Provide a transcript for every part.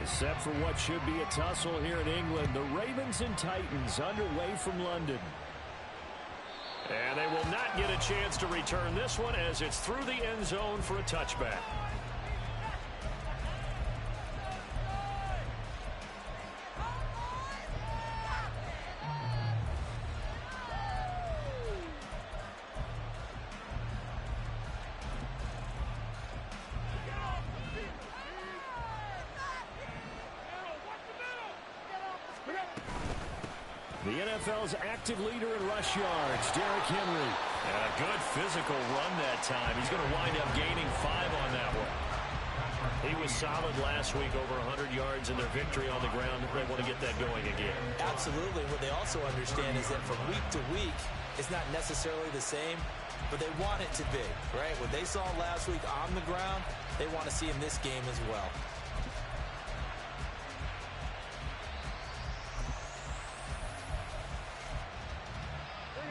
Set for what should be a tussle here in England. The Ravens and Titans underway from London. And they will not get a chance to return this one as it's through the end zone for a touchback. The NFL's active leader in rush yards, Derrick Henry. And a good physical run that time. He's going to wind up gaining 5 on that one. He was solid last week, over 100 yards in their victory on the ground. They want to get that going again. Absolutely. What they also understand is that from week to week, it's not necessarily the same, but they want it to be, right? What they saw last week on the ground, they want to see in this game as well.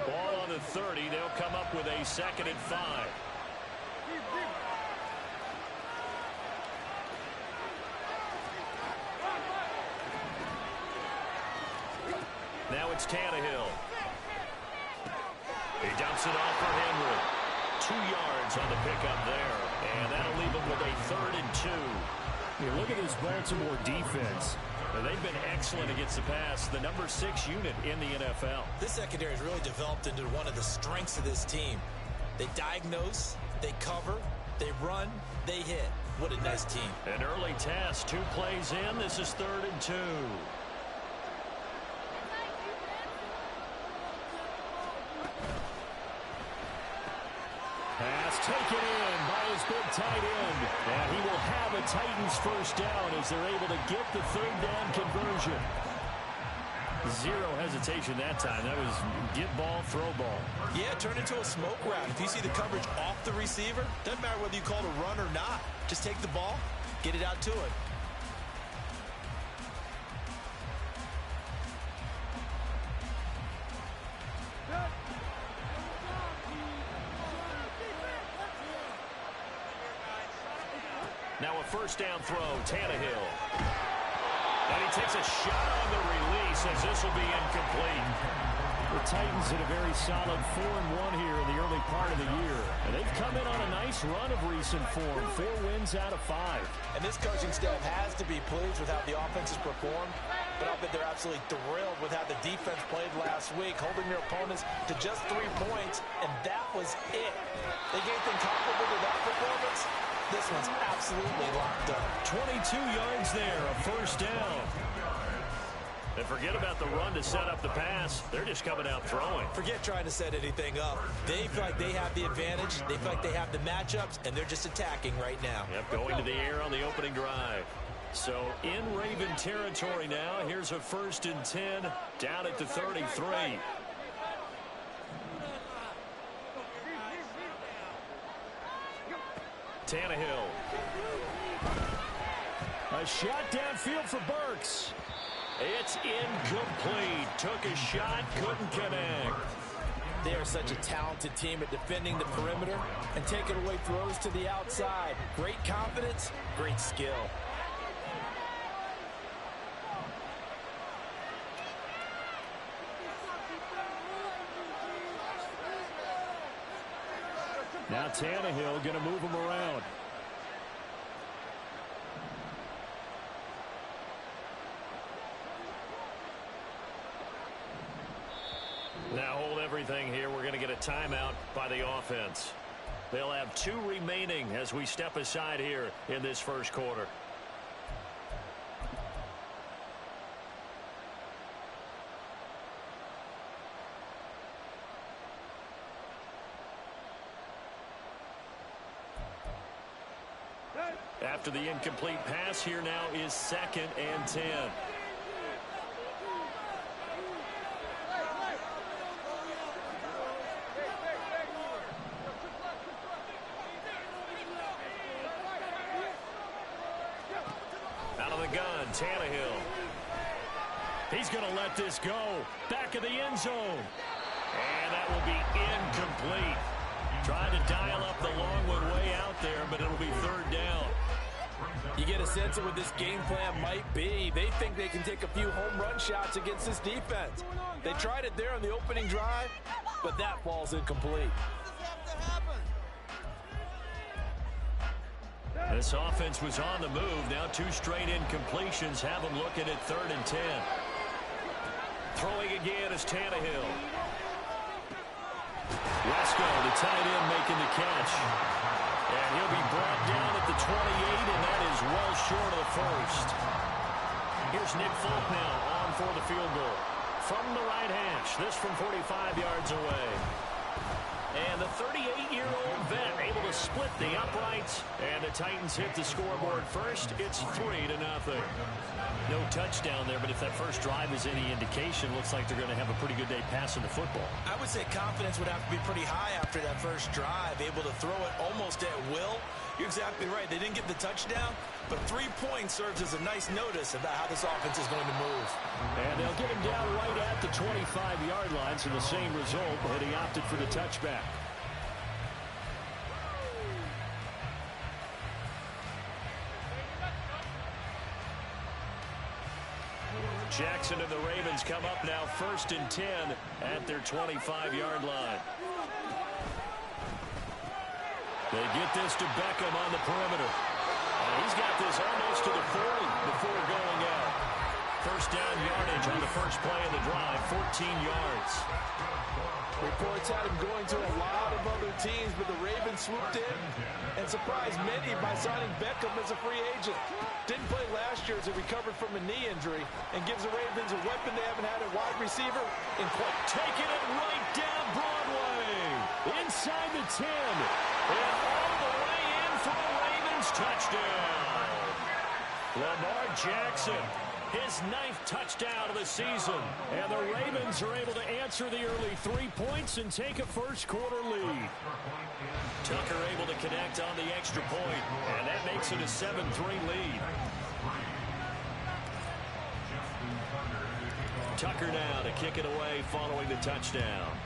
Ball on the 30. They'll come up with a 2nd and 5. Now it's Tannehill. He dumps it off for Henry. 2 yards on the pickup there. And that'll leave him with a 3rd and 2. Here, look at this Baltimore defense. They've been excellent against the pass, the number 6 unit in the NFL. This secondary has really developed into one of the strengths of this team. They diagnose, they cover, they run, they hit. What a nice team. An early task, 2 plays in. This is 3rd and 2. Pass taken in by his big tight end. And he will have a Titans first down as they're able to get the 3rd down conversion. Zero hesitation that time. That was get ball, throw ball. Yeah, turn into a smoke route. If you see the coverage off the receiver, doesn't matter whether you call it a run or not. Just take the ball, get it out to him. Now a first down throw, Tannehill. And he takes a shot on the release as this will be incomplete. The Titans had a very solid 4-1 here in the early part of the year. And they've come in on a nice run of recent form. 4 wins out of 5. And this coaching staff has to be pleased with how the offense has performed. But I bet they're absolutely thrilled with how the defense played last week, holding their opponents to just 3 points. And that was it. They gave them comparable to that performance. This one's absolutely locked up. 22 yards there, a first down. And forget about the run to set up the pass. They're just coming out throwing. Forget trying to set anything up. They feel like they have the advantage. They feel like they have the matchups, and they're just attacking right now. Yep, going to the air on the opening drive. So in Raven territory now. Here's a 1st and 10 down at the 33. Tannehill. A shot downfield for Burks. It's incomplete. Took a shot, couldn't connect. They are such a talented team at defending the perimeter and taking away throws to the outside. Great confidence, great skill. Now Tannehill going to move him around. Now hold everything here. We're going to get a timeout by the offense. They'll have 2 remaining as we step aside here in this first quarter. After the incomplete pass, here now is 2nd and 10. Out of the gun, Tannehill. He's going to let this go. Back of the end zone. And that will be incomplete. Tried to dial up the long one way out there, but it'll be 3rd down. You get a sense of what this game plan might be. They think they can take a few home run shots against this defense. They tried it there on the opening drive, but that falls incomplete. This offense was on the move. Now 2 straight incompletions have them looking at 3rd and 10. Throwing again is Tannehill. Wesco, the tight end, making the catch. And he'll be brought down at the 28, and that is well short of the first. Here's Nick Folk now on for the field goal. From the right hash, this from 45 yards away. And the 38-year-old vet able to split the uprights. And the Titans hit the scoreboard first. It's 3-0. No touchdown there, but if that first drive is any indication, looks like they're going to have a pretty good day passing the football. I would say confidence would have to be pretty high after that first drive, able to throw it almost at will. You're exactly right. They didn't get the touchdown, but 3 points serves as a nice notice about how this offense is going to move. And they'll get him down right at the 25-yard line, so the same result, but he opted for the touchback. Jackson and the Ravens come up now 1st and 10 at their 25-yard line. They get this to Beckham on the perimeter. And he's got this almost to the 40 before going out. First down yardage on the first play of the drive, 14 yards. Reports had him going to a lot of other teams, but the Ravens swooped in and surprised many by signing Beckham as a free agent. Didn't play last year as he recovered from a knee injury and gives the Ravens a weapon they haven't had at wide receiver in quite. Taking it right down Broadway. Inside the 10. And all the way in for a Ravens touchdown. Lamar Jackson. His 9th touchdown of the season. And the Ravens are able to answer the early 3 points and take a first-quarter lead. Tucker able to connect on the extra point, and that makes it a 7-3 lead. Tucker now to kick it away following the touchdown.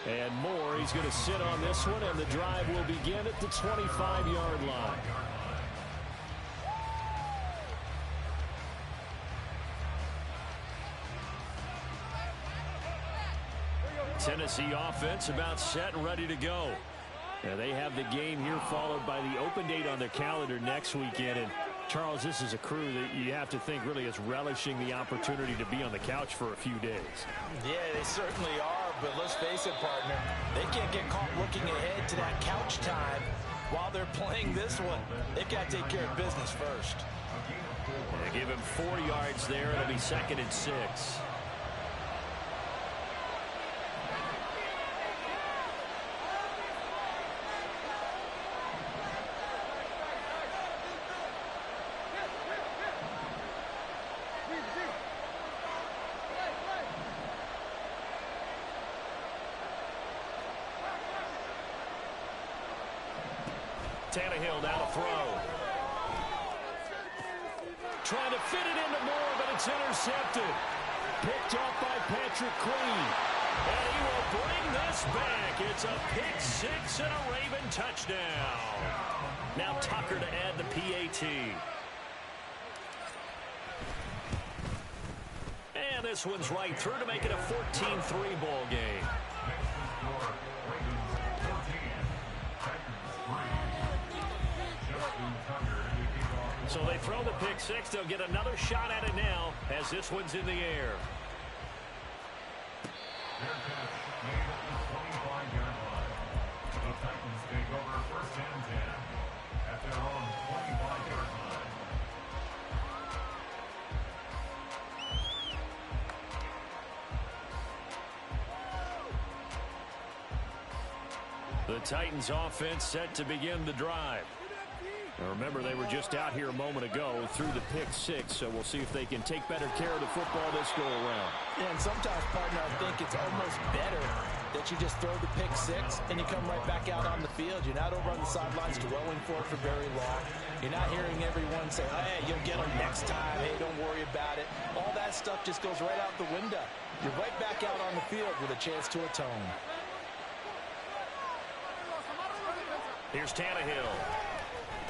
And Moore, he's going to sit on this one, and the drive will begin at the 25-yard line. Tennessee offense about set and ready to go. Now they have the game here followed by the open date on their calendar next weekend. And Charles, this is a crew that you have to think really is relishing the opportunity to be on the couch for a few days. Yeah, they certainly are, but let's face it, partner, they can't get caught looking ahead to that couch time while they're playing this one. They've got to take care of business first. They give him 4 yards there. It'll be 2nd and 6. Tannehill now to throw. Trying to fit it into Moore, but it's intercepted. Picked off by Patrick Queen. And he will bring this back. It's a pick 6 and a Raven touchdown. Now Tucker to add the PAT. And this one's right through to make it a 14-3 ball game. So they throw the pick 6. They'll get another shot at it now as this one's in the air. The Titans offense set to begin the drive. Now remember, they were just out here a moment ago through the pick 6, so we'll see if they can take better care of the football this go around. Yeah, and sometimes, partner, I think it's almost better that you just throw the pick 6 and you come right back out on the field. You're not over on the sidelines dwelling for it for very long. You're not hearing everyone say, hey, you'll get them next time. Hey, don't worry about it. All that stuff just goes right out the window. You're right back out on the field with a chance to atone. Here's Tannehill.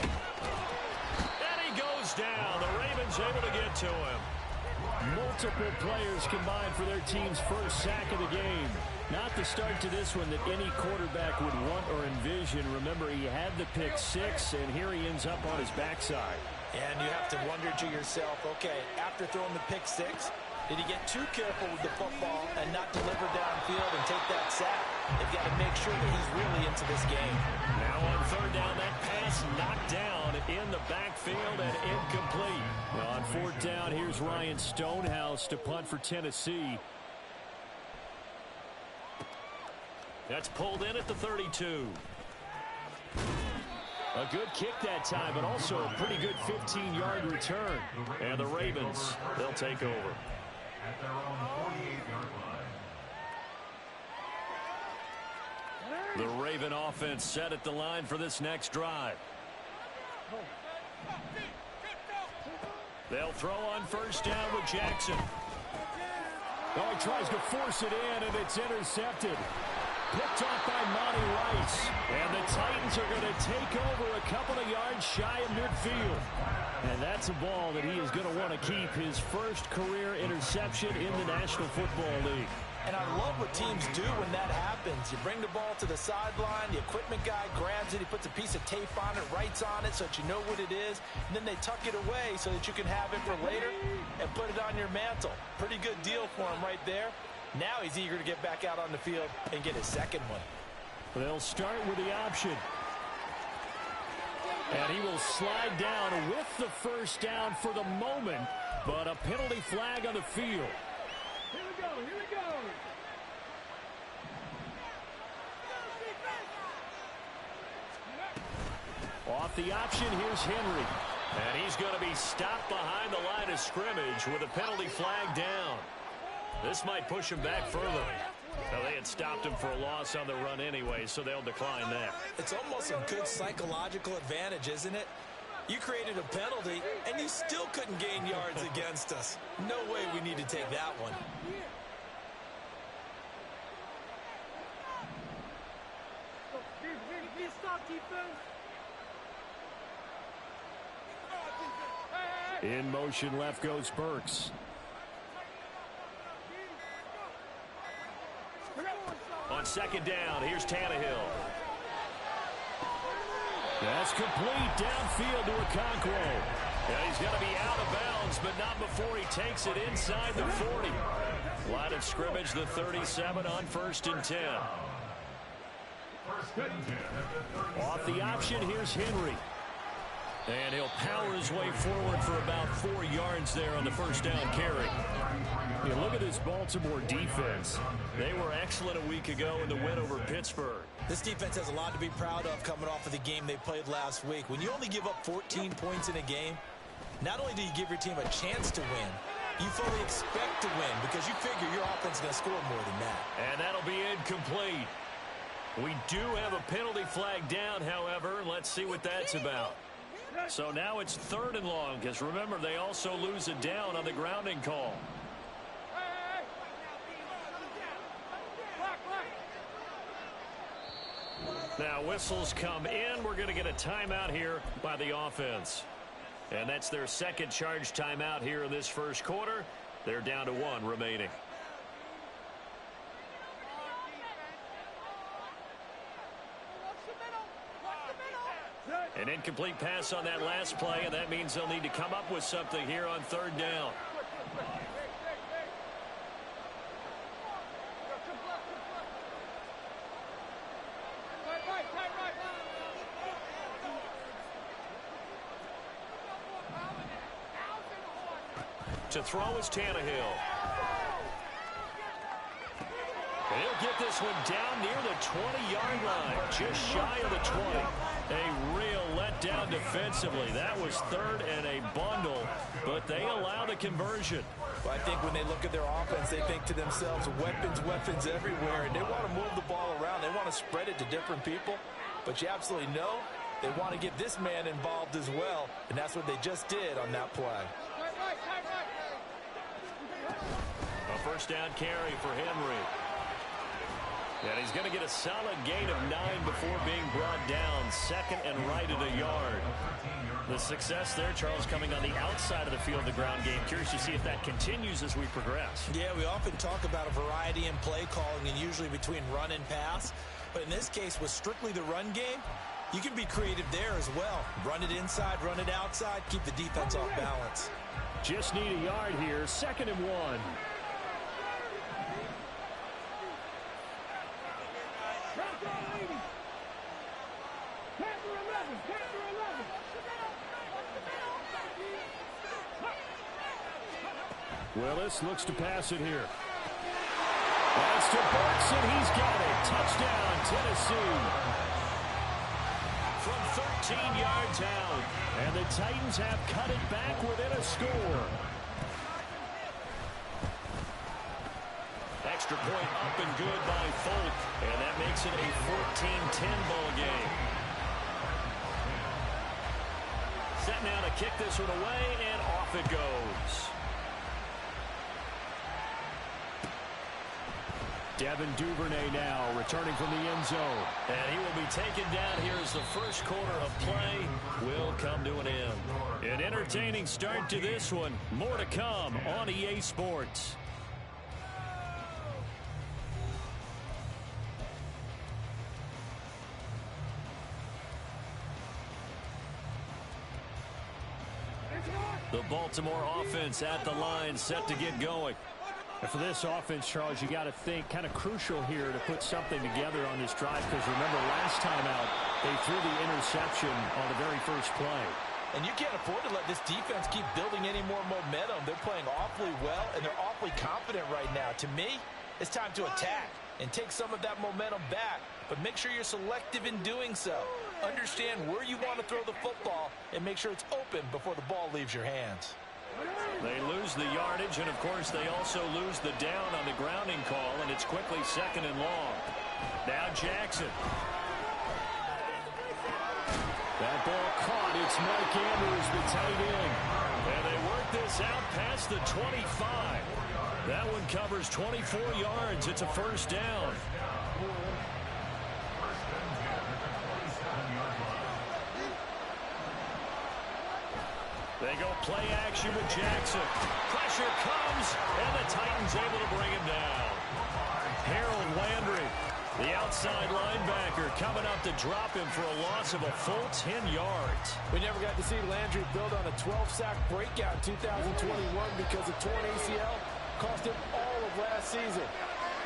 And he goes down. The Ravens able to get to him. Multiple players combined for their team's first sack of the game. Not the start to this one that any quarterback would want or envision. Remember, he had the pick six, and here he ends up on his backside. And you have to wonder to yourself, okay, after throwing the pick six, did he get too careful with the football and not deliver downfield and take that sack? They've got to make sure that he's really into this game. Now on third down, that pass knocked down in the backfield and incomplete. Well, on fourth down, here's Ryan Stonehouse to punt for Tennessee. That's pulled in at the 32. A good kick that time, but also a pretty good 15-yard return. And the Ravens, they'll take over. At their own 48-yard line. The Raven offense set at the line for this next drive. They'll throw on first down with Jackson. Oh, he tries to force it in, and it's intercepted. Picked off by Monty Rice. And the Titans are going to take over a couple of yards shy of midfield. And that's a ball that he is going to want to keep, his first career interception in the National Football League. And I love what teams do when that happens. You bring the ball to the sideline, the equipment guy grabs it, he puts a piece of tape on it, writes on it so that you know what it is, and then they tuck it away so that you can have it for later and put it on your mantle. Pretty good deal for him right there. Now he's eager to get back out on the field and get his second one. They'll start with the option. And he will slide down with the first down for the moment, but a penalty flag on the field. Here we go, here we go. Off the option, here's Henry. And he's going to be stopped behind the line of scrimmage with a penalty flag down. This might push him back further. Well, they had stopped him for a loss on the run anyway, so they'll decline that. It's almost a good psychological advantage, isn't it? You created a penalty, and you still couldn't gain yards against us. No way we need to take that one. In motion, left goes Burks. On second down, here's Tannehill. That's complete downfield to Okonkwo. Yeah, he's going to be out of bounds, but not before he takes it inside the 40. Line of scrimmage, the 37 on 1st and 10. Off the option, here's Henry. And he'll power his way forward for about 4 yards there on the first down carry. You look at this Baltimore defense. They were excellent a week ago in the win over Pittsburgh. This defense has a lot to be proud of coming off of the game they played last week. When you only give up 14 points in a game, not only do you give your team a chance to win, you fully expect to win because you figure your offense is going to score more than that. And that'll be incomplete. We do have a penalty flag down, however. Let's see what that's about. So now it's 3rd and long, because remember, they also lose it down on the grounding call. Now whistles come in. We're going to get a timeout here by the offense. And that's their second charge timeout here in this first quarter. They're down to 1 remaining. An incomplete pass on that last play, and that means they'll need to come up with something here on 3rd down. To throw is Tannehill. And he'll get this one down near the 20-yard line, just shy of the 20. A real letdown defensively. That was 3rd and a bundle, but they allow the conversion. Well, I think when they look at their offense, they think to themselves, weapons everywhere, and they want to move the ball around. They want to spread it to different people, but you absolutely know they want to get this man involved as well, and that's what they just did on that play. A first down carry for Henry. And he's going to get a solid gain of 9 before being brought down. Second and right at a yard. The success there, Charles, coming on the outside of the field, the ground game. Curious to see if that continues as we progress. Yeah, we often talk about a variety in play calling and usually between run and pass. But in this case, with strictly the run game, you can be creative there as well. Run it inside, run it outside, keep the defense off balance. Just need a yard here. 2nd and 1. Willis looks to pass it here. That's to Burks, and he's got it. Touchdown, Tennessee. From 13 yards out. And the Titans have cut it back within a score. Extra point up and good by Folk. And that makes it a 14-10 ball game. Set now to kick this one away, and off it goes. Devin Duvernay now returning from the end zone. And he will be taken down here as the first quarter of play will come to an end. An entertaining start to this one. More to come on EA Sports. The Baltimore offense at the line, set to get going. And for this offense, Charles, you got to think kind of crucial here to put something together on this drive, because remember last time out they threw the interception on the very first play. And you can't afford to let this defense keep building any more momentum. They're playing awfully well, and they're awfully confident right now. To me, it's time to attack and take some of that momentum back, but make sure you're selective in doing so. Understand where you want to throw the football and make sure it's open before the ball leaves your hands. They lose the yardage, and of course they also lose the down on the grounding call, and it's quickly 2nd and long. Now Jackson. That ball caught. It's Mike Andrews, the tight end. And they work this out past the 25. That one covers 24 yards. It's a first down. They go play action with Jackson. Pressure comes, and the Titans able to bring him down. Harold Landry, the outside linebacker, coming up to drop him for a loss of a full 10 yards. We never got to see Landry build on a 12-sack breakout in 2021 because a torn ACL cost him all of last season.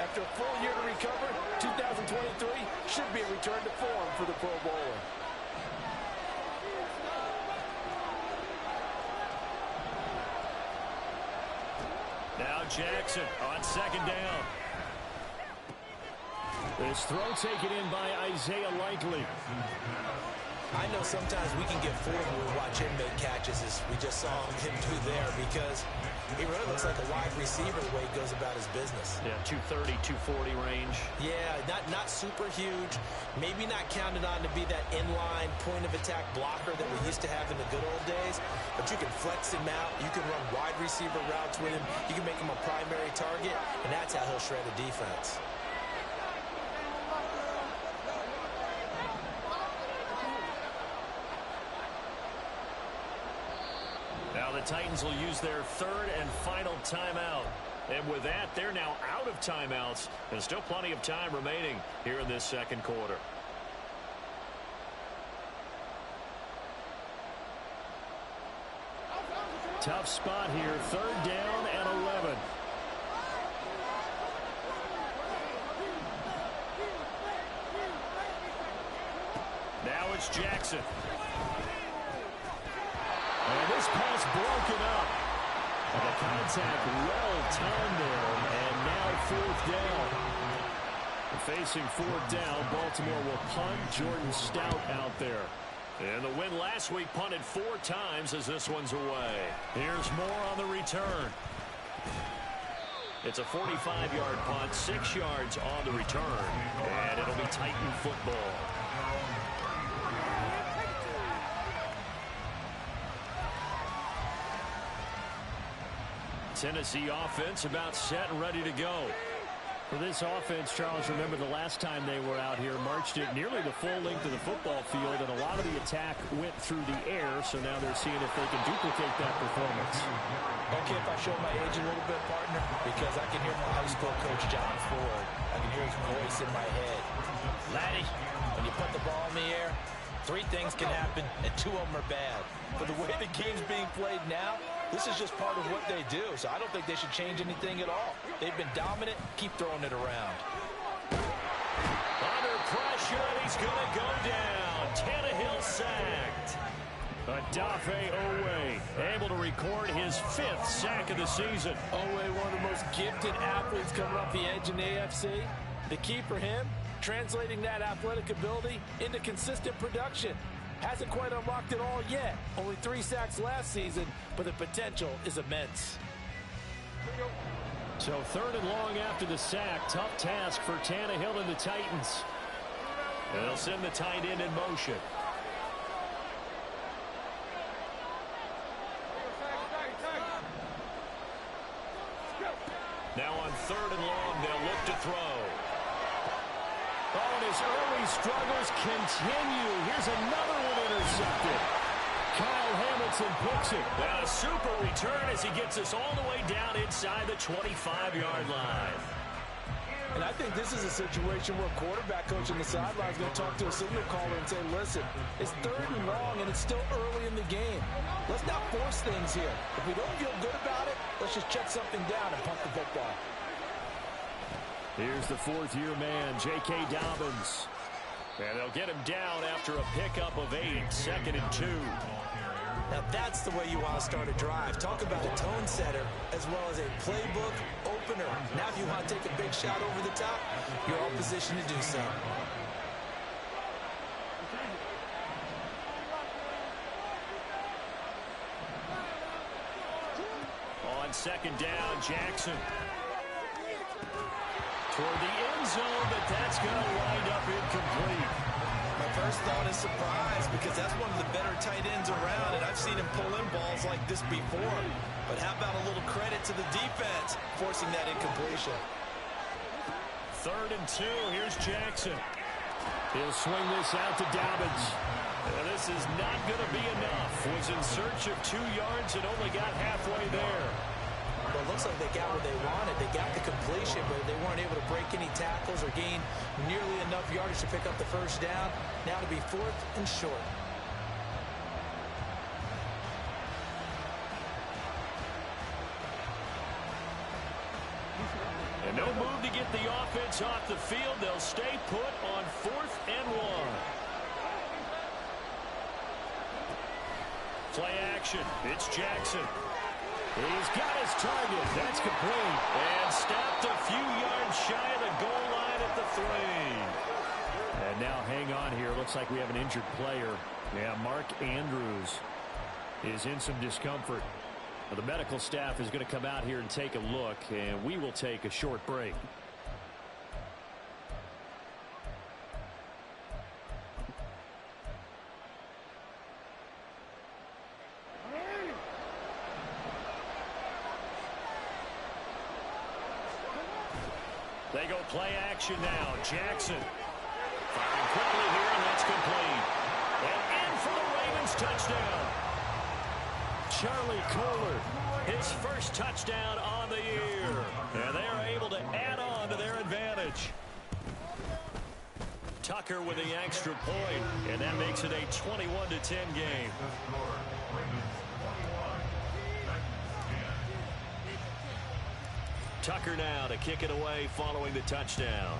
After a full year to recover, 2023 should be a return to form for the Pro Bowler. Now Jackson on 2nd down. This throw taken in by Isaiah Likely. I know sometimes we can get fooled when we watch him make catches, as we just saw him do there, because he really looks like a wide receiver the way he goes about his business. Yeah, 230, 240 range. Yeah, not super huge. Maybe not counted on to be that inline point-of-attack blocker that we used to have in the good old days, but you can flex him out. You can run wide receiver routes with him. You can make him a primary target, and that's how he'll shred a defense. Now the Titans will use their 3rd and final timeout. And with that, they're now out of timeouts. And still plenty of time remaining here in this 2nd quarter. Tough spot here. 3rd down and 11. Now it's Jackson. And this pass broken up. And the contact well timed there. And now 4th down. Facing 4th down, Baltimore will punt. Jordan Stout out there. And the win last week punted 4 times as this one's away. Here's more on the return. It's a 45-yard punt, 6 yards on the return. And it'll be Titan football. Tennessee offense about set and ready to go. For this offense, Charles, remember the last time they were out here, marched it nearly the full length of the football field, and a lot of the attack went through the air, so now they're seeing if they can duplicate that performance. Okay, if I show my age a little bit, partner, because I can hear my high school coach, John Ford. I can hear his voice in my head. Laddie, when you put the ball in the air, 3 things can happen, and 2 of them are bad. But the way the game's being played now, this is just part of what they do, so I don't think they should change anything at all. They've been dominant. Keep throwing it around. Under pressure, and he's going to go down. Tannehill sacked. Odafe Owe able to record his 5th sack of the season. Owe, one of the most gifted athletes coming off the edge in the AFC. The key for him, translating that athletic ability into consistent production. Hasn't quite unlocked it all yet. Only 3 sacks last season, but the potential is immense. So 3rd and long after the sack. Tough task for Tannehill and the Titans. They'll send the tight end in motion. Now on 3rd and long, they'll look to throw. Oh, and his early struggles continue. Here's another one intercepted. Kyle Hamilton picks it. And a super return as he gets us all the way down inside the 25-yard line. And I think this is a situation where a quarterback coach on the sideline is going to talk to a signal caller and say, listen, it's 3rd and long, and it's still early in the game. Let's not force things here. If we don't feel good about it, let's just check something down and punt the football. Here's the 4th-year man, J.K. Dobbins. And they'll get him down after a pickup of 8, 2nd and 2. Now that's the way you want to start a drive. Talk about a tone setter as well as a playbook opener. Now if you want to take a big shot over the top, you're all positioned to do so. On 2nd down, Jackson. Toward the end zone, but that's going to wind up incomplete. My first thought is surprise because that's one of the better tight ends around, and I've seen him pull in balls like this before. But how about a little credit to the defense forcing that incompletion? 3rd and 2, here's Jackson. He'll swing this out to Dobbins. This is not going to be enough. Was in search of 2 yards and only got halfway there. Well, it looks like they got what they wanted. They got the completion, but they weren't able to break any tackles or gain nearly enough yardage to pick up the 1st down. Now to be 4th and short. And no move to get the offense off the field. They'll stay put on 4th and 1. Play action. It's Jackson. He's got his target. That's complete. And stopped a few yards shy of the goal line at the 3. And now hang on here. Looks like we have an injured player. Yeah, Mark Andrews is in some discomfort. Well, the medical staff is going to come out here and take a look, and we will take a short break. They go play action now. Jackson firing quickly here, and that's complete. And in for the Ravens touchdown. Charlie Kohler, his first touchdown on the year. And they are able to add on to their advantage. Tucker with the extra point, and that makes it a 21-10 game. Tucker now to kick it away following the touchdown.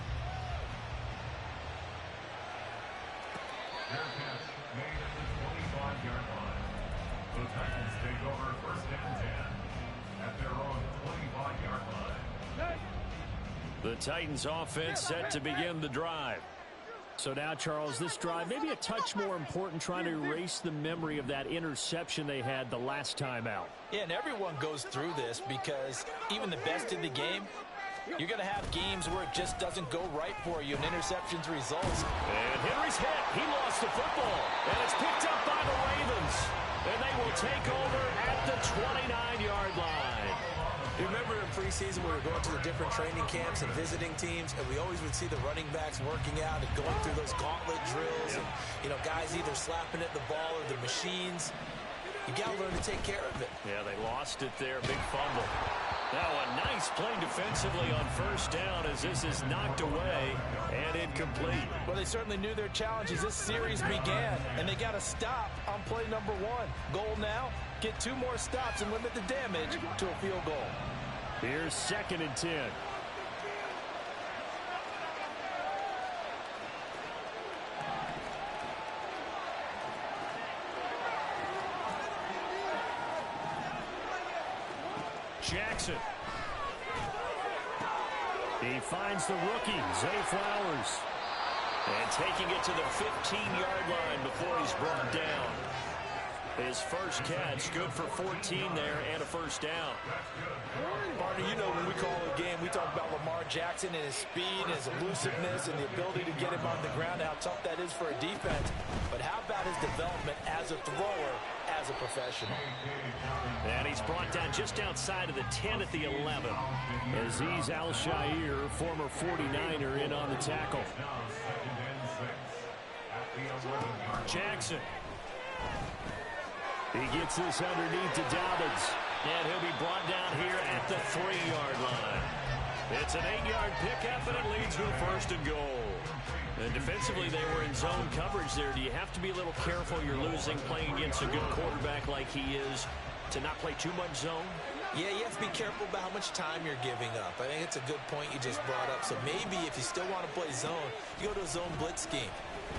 Their catch made at the 25-yard line. The Titans take over 1st and 10 at their own 25-yard line. the Titans offense set to begin the drive. So now, Charles, this drive maybe a touch more important, trying to erase the memory of that interception they had the last time out. Yeah, and everyone goes through this because even the best in the game, you're going to have games where it just doesn't go right for you, and interceptions results. And Henry's hit. He lost the football. And it's picked up by the Ravens. And they will take over at the 29-yard line. You remember in preseason we were going to the different training camps and visiting teams, and we always would see the running backs working out and going through those gauntlet drills, and guys either slapping at the ball or the machines. You got to learn to take care of it. Yeah, they lost it there. Big fumble. Now a nice play defensively on first down as this is knocked away and incomplete. Well, they certainly knew their challenges. This series began, and they got to stop on play number 1. Goal now, get 2 more stops and limit the damage to a field goal. Here's 2nd and 10. Jackson. He finds the rookie, Zay Flowers. And taking it to the 15-yard line before he's brought down. His first catch, good for 14 there and a first down. Partner, when we call a game, we talk about Lamar Jackson and his speed, and his elusiveness, and the ability to get him on the ground, how tough that is for a defense. But how about his development as a thrower, as a professional? And he's brought down just outside of the 10 at the 11. Azeez Al-Shaair, former 49er, in on the tackle. Jackson. He gets this underneath to Dobbins. And he'll be brought down here at the 3-yard line. It's an 8-yard pickup, and it leads to a 1st and goal. And defensively, they were in zone coverage there. Do you have to be a little careful? You're losing, playing against a good quarterback like he is, to not play too much zone? Yeah, you have to be careful about how much time you're giving up. I think it's a good point you just brought up. So maybe if you still want to play zone, you go to a zone blitz scheme.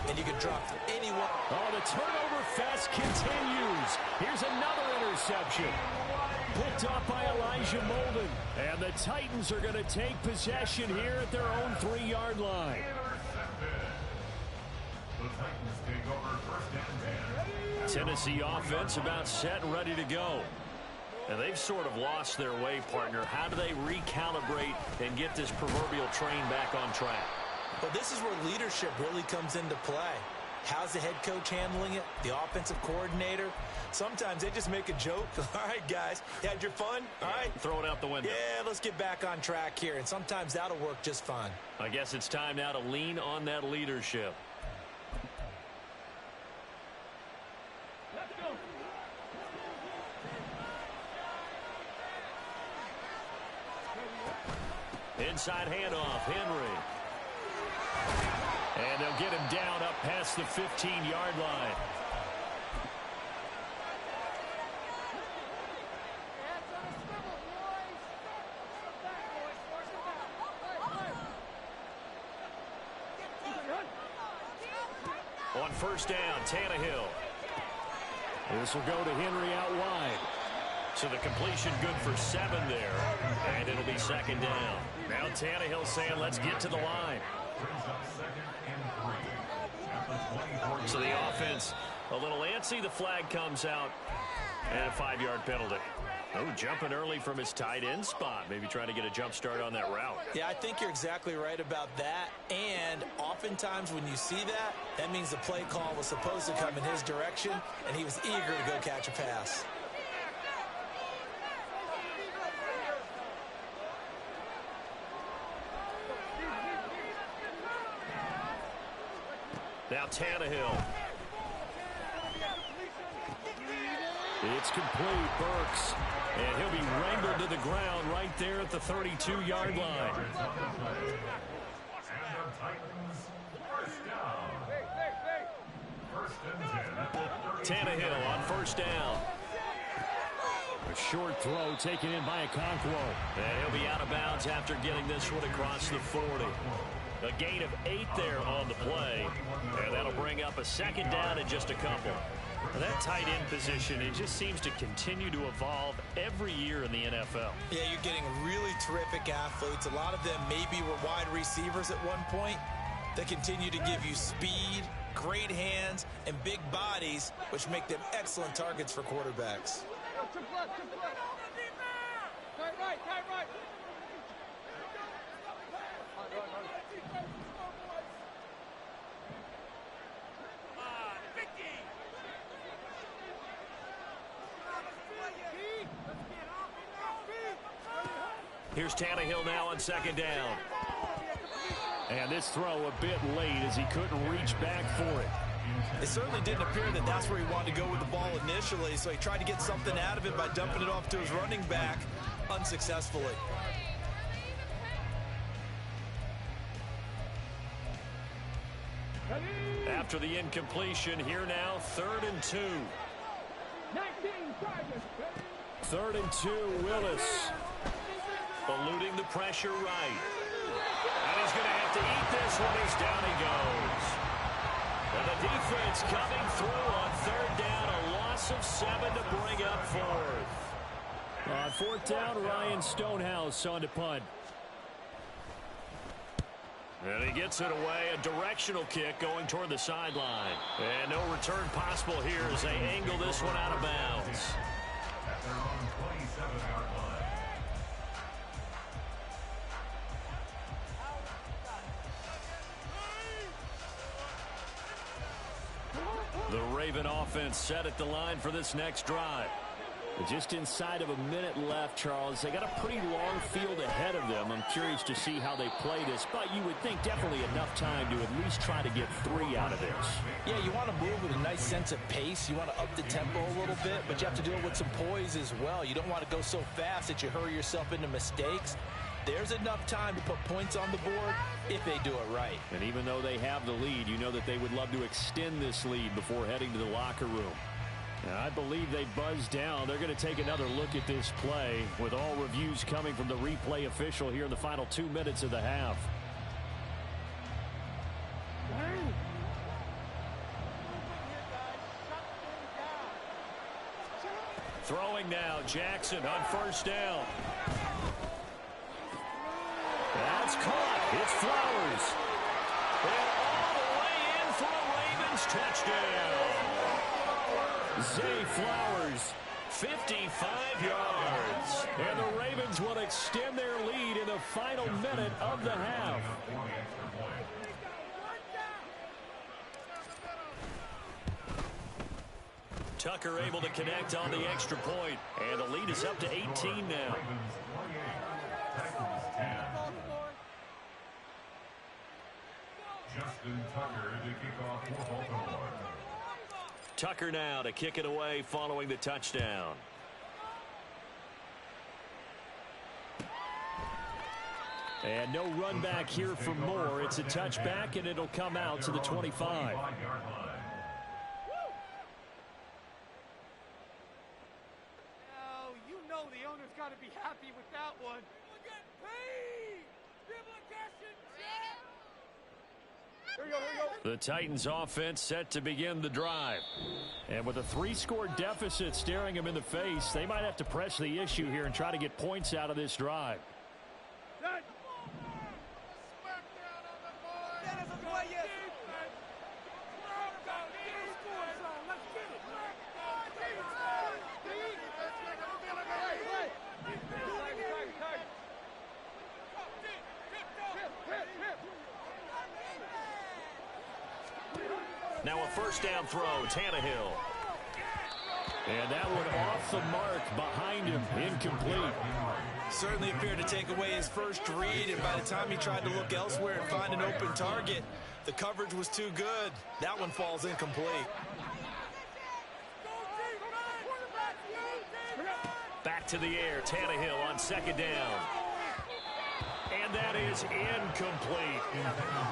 And you can drop anyone. Oh, the turnover fest continues. Here's another interception. Picked off by Elijah Molden. And the Titans are going to take possession here at their own 3-yard line. The Titans take over 1st and 10. Tennessee offense about set and ready to go. And they've sort of lost their way, partner. How do they recalibrate and get this proverbial train back on track? Well, this is where leadership really comes into play. How's the head coach handling it? The offensive coordinator? Sometimes they just make a joke. All right, guys, you had your fun? All right. Throw it out the window. Yeah, let's get back on track here. And sometimes that'll work just fine. I guess it's time now to lean on that leadership. Let's go. Inside handoff, Henry. And they'll get him down up past the 15-yard line. On first down, Tannehill. This will go to Henry out wide. So the completion good for 7 there. And it'll be 2nd down. Now Tannehill saying, let's get to the line. So the offense a little antsy. The flag comes out. And a 5-yard penalty. Oh, jumping early from his tight end spot. Maybe trying to get a jump start on that route. Yeah, I think you're exactly right about that. And oftentimes when you see that, that means the play call was supposed to come in his direction, and he was eager to go catch a pass. Now Tannehill. It's complete, Burks. And he'll be wrangled to the ground right there at the 32-yard line. And the Titans, 1st down. 1st and 10. Tannehill on first down. A short throw taken in by Okonkwo. And he'll be out of bounds after getting this one across the 40. A gain of 8 there on the play. And that'll bring up a 2nd down in just a couple. And that tight end position, it just seems to continue to evolve every year in the NFL. Yeah, you're getting really terrific athletes. A lot of them maybe were wide receivers at one point. They continue to give you speed, great hands, and big bodies, which make them excellent targets for quarterbacks. Tight right. Here's Tannehill now on second down. And this throw a bit late as he couldn't reach back for it. It certainly didn't appear that that's where he wanted to go with the ball initially, so he tried to get something out of it by dumping it off to his running back unsuccessfully. After the incompletion, here now, 3rd and 2. 3rd and 2, Willis. Eluding the pressure right. And he's going to have to eat this one as down he goes. And the defense coming through on 3rd down, a loss of 7 to bring up 4th. On 4th down, Ryan Stonehouse on to punt. And he gets it away, a directional kick going toward the sideline. And no return possible here as they angle this one out of bounds. At their own 27-yard line. The Raven offense set at the line for this next drive. Just inside of a minute left, Charles. They got a pretty long field ahead of them. I'm curious to see how they play this, but you would think definitely enough time to at least try to get 3 out of this. Yeah, you want to move with a nice sense of pace. You want to up the tempo a little bit, but you have to do it with some poise as well. You don't want to go so fast that you hurry yourself into mistakes. There's enough time to put points on the board if they do it right. And even though they have the lead, you know that they would love to extend this lead before heading to the locker room. And I believe they buzzed down. They're going to take another look at this play with all reviews coming from the replay official here in the final 2 minutes of the half. Throwing now, Jackson on 1st down. That's caught. It's Flowers. And all the way in for a Ravens touchdown. Zay Flowers, 55 yards. And the Ravens will extend their lead in the final minute of the half. Tucker able to connect on the extra point. And the lead is up to 18 now. Justin Tucker to kick off for Baltimore. Tucker now to kick it away following the touchdown. And no run back here for Moore. It's a touchback, and it'll come out to the 25. Now, you know the owner's got to be happy with that one. We're getting paid! Here we go, here we go. The Titans offense set to begin the drive. And with a 3-score deficit staring them in the face, they might have to press the issue here and try to get points out of this drive. Now a 1st down throw, Tannehill. And that one off the mark behind him, incomplete. Certainly appeared to take away his first read, and by the time he tried to look elsewhere and find an open target, the coverage was too good. That one falls incomplete. Back to the air, Tannehill on 2nd down. And that is incomplete.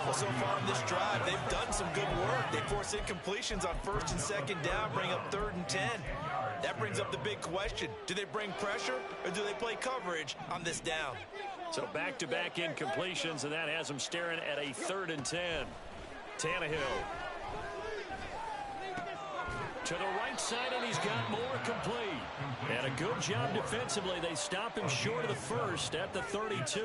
Well, so far in this drive, they've done some good work. They force incompletions on 1st and 2nd down, bring up 3rd and 10. That brings up the big question. Do they bring pressure or do they play coverage on this down? So back-to-back incompletions, and that has them staring at a 3rd and 10. Tannehill to the right side, and he's got Moore complete. And a good job defensively. They stop him short of the 1st at the 32.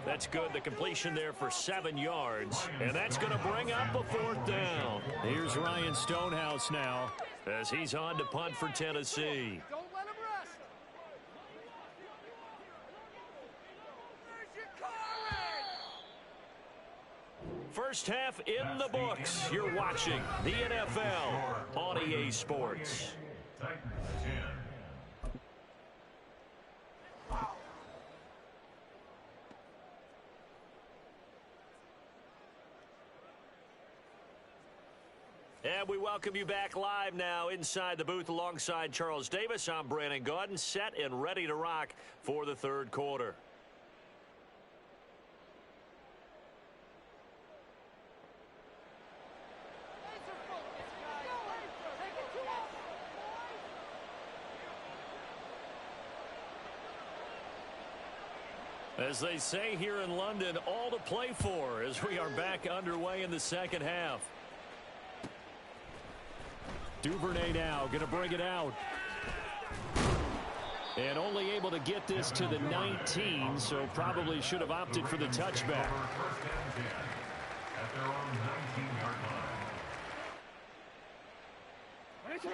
That's good. The completion there for 7 yards. And that's going to bring up a 4th down. Here's Ryan Stonehouse now as he's on to punt for Tennessee. Don't let him rest. First half in the books. You're watching the NFL on EA Sports. And we welcome you back live now inside the booth alongside Charles Davis. I'm Brandon Gaudin, set and ready to rock for the third quarter. As they say here in London, all to play for as we are back underway in the second half. Duvernay now going to bring it out. And only able to get this to the 19, so probably should have opted for the touchback.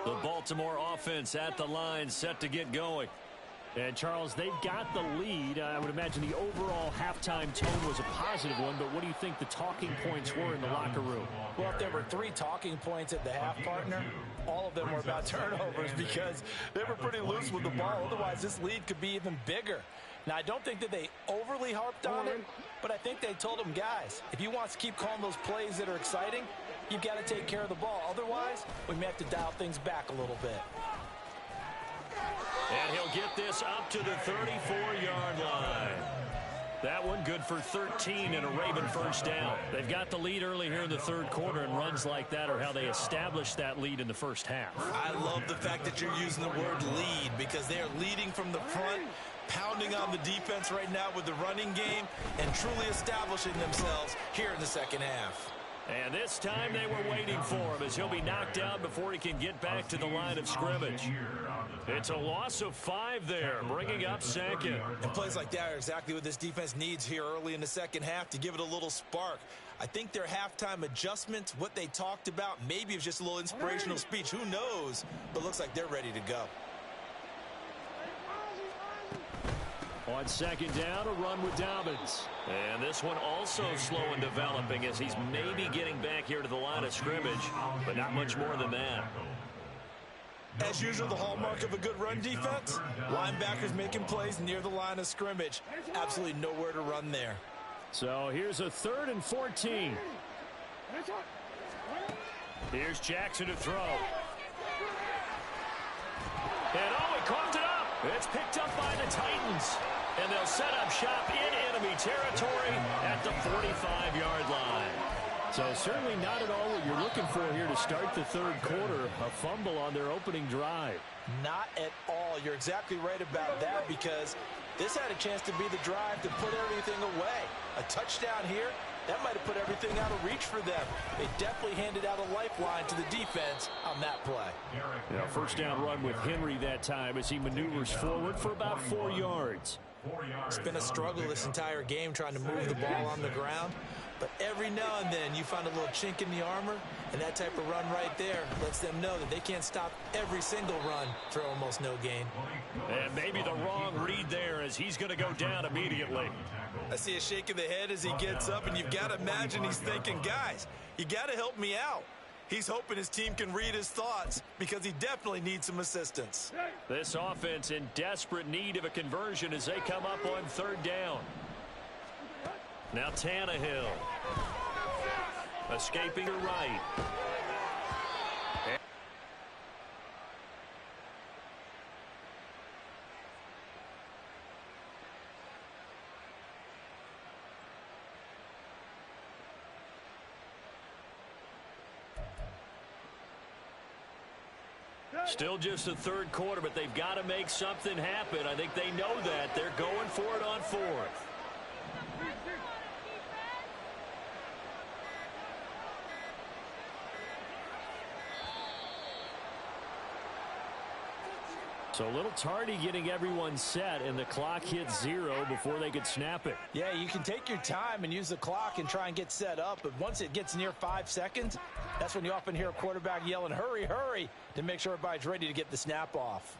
The Baltimore offense at the line, set to get going. And, Charles, they've got the lead. I would imagine the overall halftime tone was a positive one, but what do you think the talking points were in the locker room? Well, if there were 3 talking points at the half, partner, all of them were about turnovers because they were pretty loose with the ball. Otherwise, this lead could be even bigger. Now, I don't think that they overly harped on it, but I think they told them, guys, if you want to keep calling those plays that are exciting, you've got to take care of the ball. Otherwise, we may have to dial things back a little bit. And he'll get this up to the 34-yard line. That one good for 13 and a Raven first down. They've got the lead early here in the third quarter, and runs like that are how they established that lead in the first half. I love the fact that you're using the word lead because they are leading from the front, pounding on the defense right now with the running game, and truly establishing themselves here in the second half. And this time they were waiting for him as he'll be knocked down before he can get back to the line of scrimmage. It's a loss of 5 there, bringing up second. And plays like that are exactly what this defense needs here early in the second half to give it a little spark. I think their halftime adjustments, what they talked about, maybe it was just a little inspirational speech. Who knows? But looks like they're ready to go. On second down, a run with Dobbins. And this one also slow in developing as he's maybe getting back here to the line of scrimmage, but not much more than that. As usual, the hallmark of a good run defense, linebackers making plays near the line of scrimmage. Absolutely nowhere to run there. So here's a 3rd and 14. Here's Jackson to throw. And he coughed it up. It's picked up by the Titans. And they'll set up shop in enemy territory at the 45-yard line. So certainly not at all what you're looking for here to start the third quarter. A fumble on their opening drive. Not at all. You're exactly right about that because this had a chance to be the drive to put everything away. A touchdown here, that might have put everything out of reach for them. They definitely handed out a lifeline to the defense on that play. Yeah, first down run with Henry that time as he maneuvers forward for about 4 yards. It's been a struggle this entire game trying to move the ball on the ground. But every now and then you find a little chink in the armor, and that type of run right there lets them know that they can't stop every single run for almost no gain. And maybe the wrong read there as he's going to go down immediately. I see a shake of the head as he gets up, and you've got to imagine he's thinking, guys, you got to help me out. He's hoping his team can read his thoughts because he definitely needs some assistance. This offense in desperate need of a conversion as they come up on 3rd down. Now Tannehill. Escaping to right. Still just the third quarter, but they've got to make something happen. I think they know that. They're going for it on 4th. So a little tardy getting everyone set, and the clock hit 0 before they could snap it. Yeah, you can take your time and use the clock and try and get set up, but once it gets near 5 seconds, that's when you often hear a quarterback yelling, hurry, hurry, to make sure everybody's ready to get the snap off.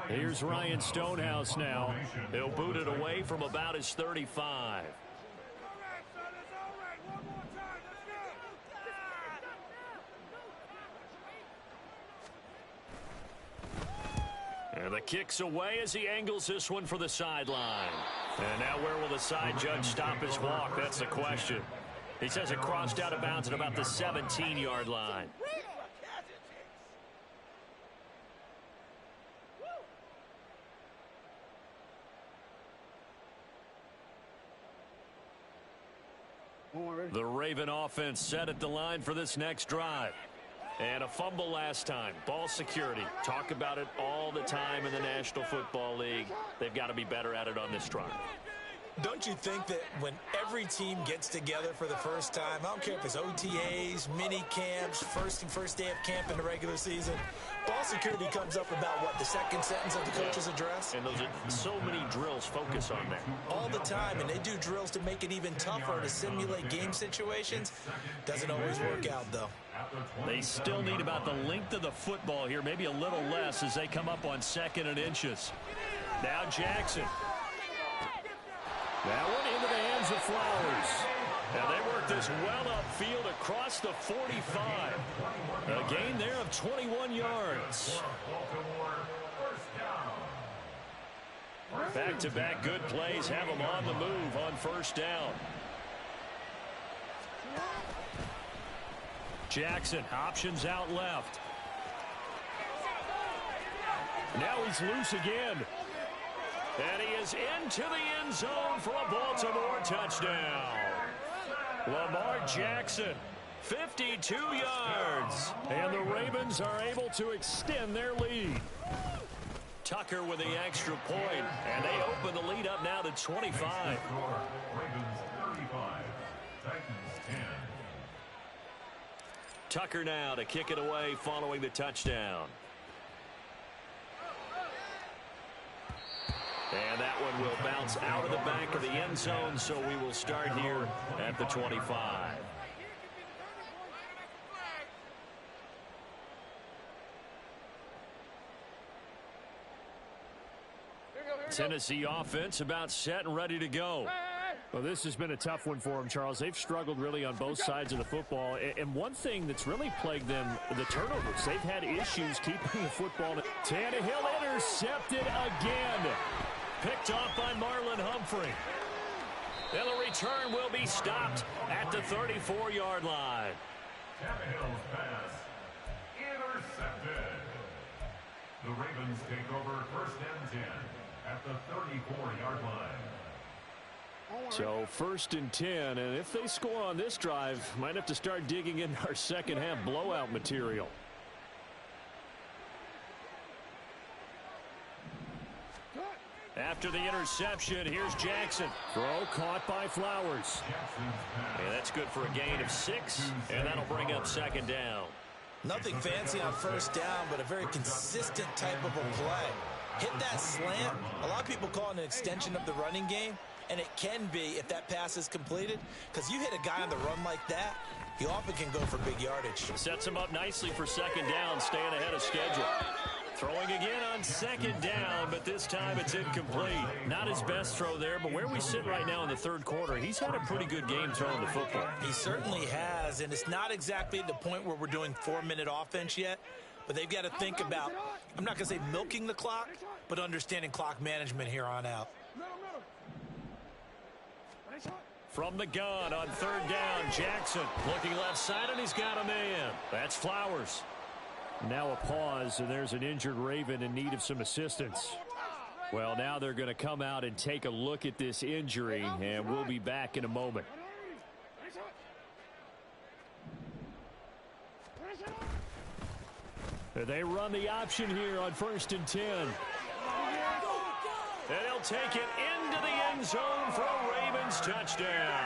Here's Ryan Stonehouse now. He'll boot it away from about his 35. And the kick's away as he angles this one for the sideline. And now where will the side judge stop his walk? That's the question. He says it crossed out of bounds at about the 17-yard line. The Raven offense set at the line for this next drive. And a fumble last time. Ball security. Talk about it all the time in the National Football League. They've got to be better at it on this drive. Don't you think that when every team gets together for the first time, I don't care if it's OTAs, mini camps, first day of camp in the regular season, ball security comes up about, what, the second sentence of the coach's address? And those are so many drills focus on that. All the time, and they do drills to make it even tougher to simulate game situations. Doesn't always work out, though. They still need about the length of the football here, maybe a little less as they come up on 2nd and inches. Now Jackson. That one into the hands of Flowers. Now they work this well upfield across the 45. A gain there of 21 yards. Back-to-back good plays have them on the move on first down. Jackson, options out left. Now he's loose again. And he is into the end zone for a Baltimore touchdown. Lamar Jackson, 52 yards. And the Ravens are able to extend their lead. Tucker with the extra point, and they open the lead up now to 25. Ravens 35, Titans 10. Tucker now to kick it away following the touchdown. And that one will bounce out of the back of the end zone, so we will start here at the 25. Tennessee offense about set and ready to go. Well, this has been a tough one for them, Charles. They've struggled really on both sides of the football. And one thing that's really plagued them, the turnovers. They've had issues keeping the football. Tannehill intercepted again. Picked off by Marlon Humphrey. And the return will be stopped at the 34-yard line. Tannehill's pass intercepted. The Ravens take over 1st and 10 at the 34-yard line. So 1st and 10, and if they score on this drive, might have to start digging in our second half blowout material. After the interception, here's Jackson. Throw caught by Flowers. And that's good for a gain of 6, and that'll bring up 2nd down. Nothing fancy on 1st down, but a very consistent type of a play. Hit that slant. A lot of people call it an extension of the running game, and it can be if that pass is completed, because you hit a guy on the run like that, he often can go for big yardage. Sets him up nicely for 2nd down, staying ahead of schedule. Throwing again on 2nd down, but this time it's incomplete. Not his best throw there, but where we sit right now in the 3rd quarter, he's had a pretty good game throwing the football. He certainly has, and it's not exactly at the point where we're doing 4-minute offense yet, but they've got to think about, I'm not going to say milking the clock, but understanding clock management here on out. From the gun on 3rd down, Jackson looking left side, and he's got a man. That's Flowers. Now a pause, and there's an injured Raven in need of some assistance. Well, now they're going to come out and take a look at this injury, and we'll be back in a moment. They run the option here on 1st and 10. And he'll take it into the end zone for a Ravens touchdown.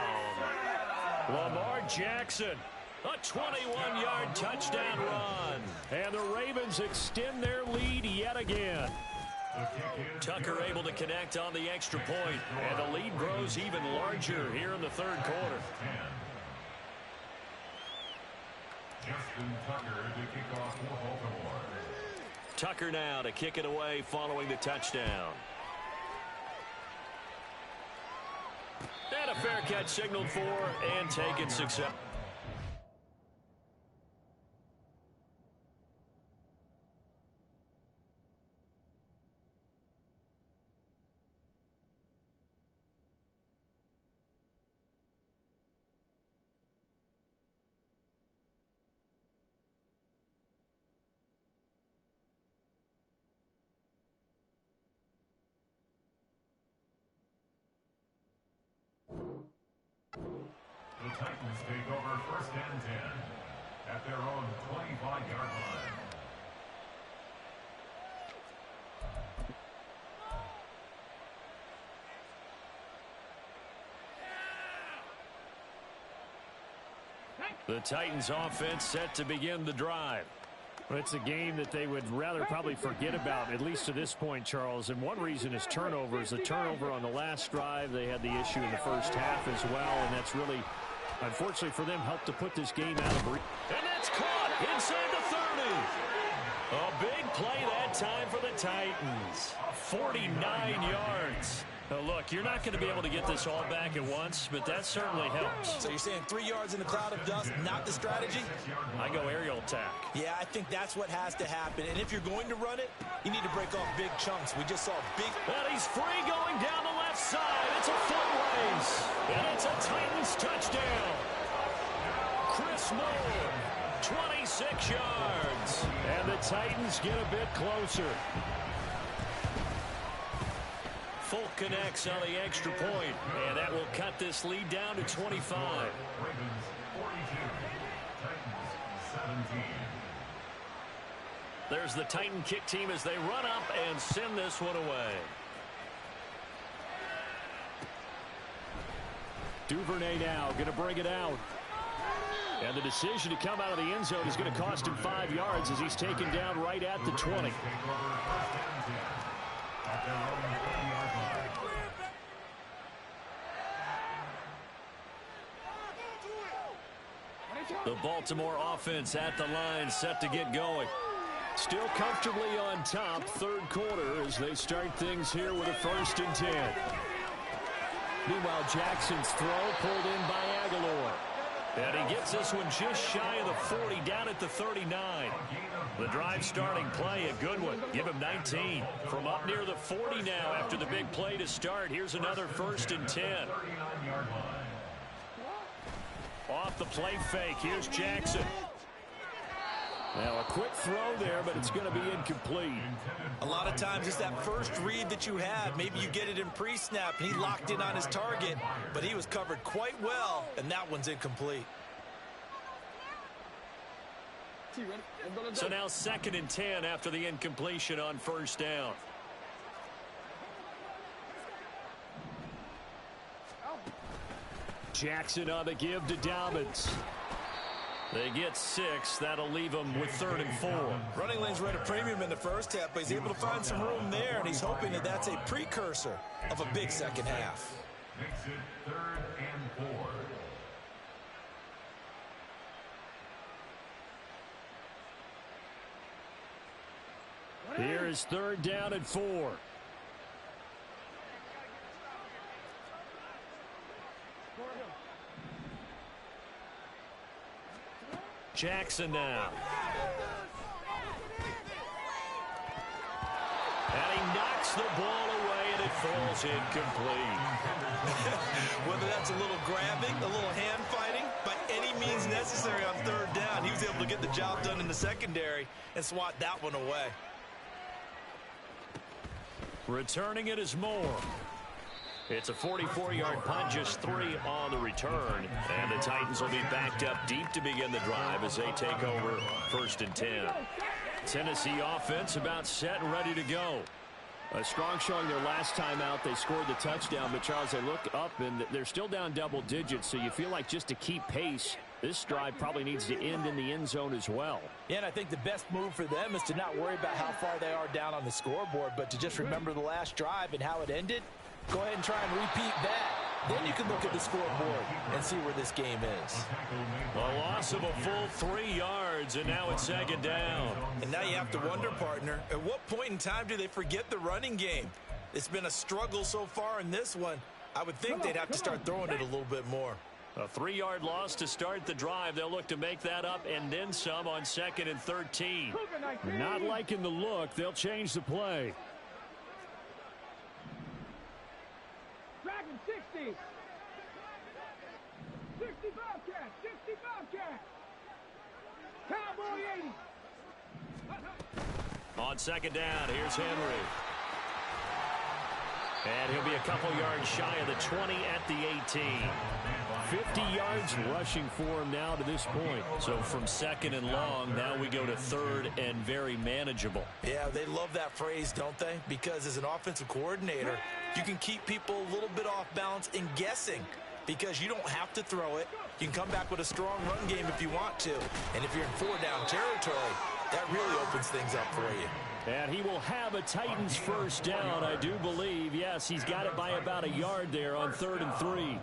Lamar Jackson. A 21-yard touchdown run. And the Ravens extend their lead yet again. Tucker able to connect on the extra point, and the lead grows even larger here in the 3rd quarter. Justin Tucker to kick off for Baltimore. Tucker now to kick it away following the touchdown. And a fair catch signaled for and taken success. Titans take over first and 10 at their own 25-yard line. The Titans offense set to begin the drive. Well, it's a game that they would rather probably forget about, at least to this point, Charles. And one reason is turnovers. The turnover on the last drive, they had the issue in the first half as well. And that's really, unfortunately for them, helped to put this game out of reach. And that's caught inside the 30. A big play that time for the Titans. 49 yards. Now look, you're not going to be able to get this all back at once, but that certainly helps. So you're saying 3 yards in a cloud of dust, not the strategy? I go aerial attack. Yeah, I think that's what has to happen. And if you're going to run it, you need to break off big chunks. We just saw big... And he's free going down the left side. It's a foot race. And it's a Titans touchdown. Chris Moore, 26 yards. And the Titans get a bit closer. Folk connects on the extra point, and that will cut this lead down to 25. Ravens 42, Titans 17. There's the Titan kick team as they run up and send this one away. Duvernay now going to bring it out. And the decision to come out of the end zone is going to cost him 5 yards as he's taken down right at the 20. The Baltimore offense at the line, set to get going. Still comfortably on top, third quarter, as they start things here with a 1st and 10. Meanwhile, Jackson's throw pulled in by Aguilar. And he gets this one just shy of the 40, down at the 39. The drive starting play, a good one. Give him 19. From up near the 40 now after the big play to start. Here's another 1st and 10. Off the play fake, here's Jackson. Now a quick throw there, but it's going to be incomplete. A lot of times it's that first read that you have. Maybe you get it in pre-snap, and he locked in on his target, but he was covered quite well, and that one's incomplete. So now 2nd and 10 after the incompletion on 1st down. Jackson on the give to Dobbins. They get 6. That'll leave them with 3rd and 4. Running lanes were at a premium in the first half, but he's able to find some room there, and he's hoping that that's a precursor of a big second half. Makes it 3rd and 4. Here is 3rd down and 4. Jackson now. And he knocks the ball away, and it falls incomplete. Whether that's a little grabbing, a little hand fighting, by any means necessary on 3rd down, he was able to get the job done in the secondary and swat that one away. Returning it is Moore. It's a 44-yard punt, just 3 on the return. And the Titans will be backed up deep to begin the drive as they take over 1st and 10. Tennessee offense about set and ready to go. A strong showing their last time out. They scored the touchdown, but Charles, they look up and they're still down double digits, so you feel like just to keep pace, this drive probably needs to end in the end zone as well. Yeah, and I think the best move for them is to not worry about how far they are down on the scoreboard, but to just remember the last drive and how it ended. Go ahead and try and repeat that. Then you can look at the scoreboard and see where this game is. A loss of a full 3 yards, and now it's 2nd down. And now you have to wonder, partner, at what point in time do they forget the running game? It's been a struggle so far in this one. I would think they'd have to start throwing it a little bit more. A 3-yard loss to start the drive. They'll look to make that up and then some on 2nd and 13. Not liking the look. They'll change the play. Dragon 60. 60 Bobcat. 60 Bobcat. Cowboy 80. On 2nd down, here's Henry. And he'll be a couple yards shy of the 20 at the 18. 50 yards rushing for him now to this point. So from second and long, now we go to third and very manageable. Yeah, they love that phrase, don't they? Because as an offensive coordinator, you can keep people a little bit off balance and guessing because you don't have to throw it. You can come back with a strong run game if you want to. And if you're in four-down territory, that really opens things up for you. And he will have a Titans first down, I do believe. Yes, he's got it by about a yard there on 3rd and 3.